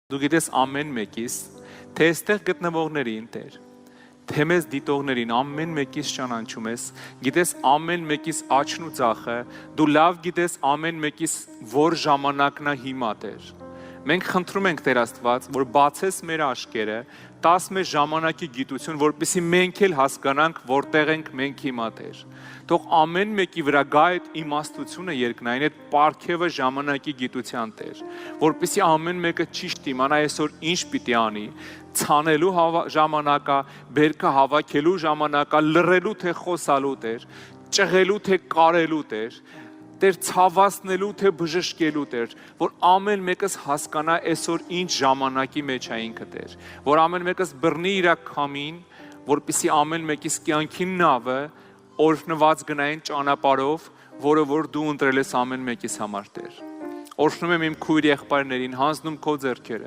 Դու գիտես ամեն մեկիս, թե այստեղ գտնվողներին Տեր, թե մեզ դիտողներին ամեն մեկիս ճանաչում ես, գիտես ամեն մեկիս աչքն ու ձախը, դու լավ գիտես ամեն մեկիս որ ժամանակն է հիմա Տեր։ Մենք խնդրում ենք Տեր Աստված, որ բացես մեր աչքերը, տաս մեզ ժամանակի գիտություն, որպեսզի մենք էլ հասկանանք, որտեղ ենք մենք հիմա Տեր։ Թող ամեն մեկի վրա գա այդ իմաստությունը երկնային, այդ պարգևը ժամանակի գիտության Տեր, որպեսզի ամեն մեկը ճիշտ իմանա այսօր ինչ պիտի անի, ցանելու ժամանակա, բերքը հավաքելու ժամանակա, լռելու թե խոսալու Տեր, ճղելու թե կարելու Տեր, Տեր ցավացնելու թե բժշկելու Տեր, որ ամեն մեկս հասկանա այսօր ինչ ժամանակի մեջ է ինքը Տեր, որ ամեն մեկս բռնի իր քամին, որպեսզի ամեն մեկիս կյանքի նավը օրհնված գնային ճանապարհով, որը որ դու ընտրել ես ամեն մեկիս համար Տեր։ Օրհնում եմ իմ քույր եղբայրներին, հանձնում քո ձեռքերը։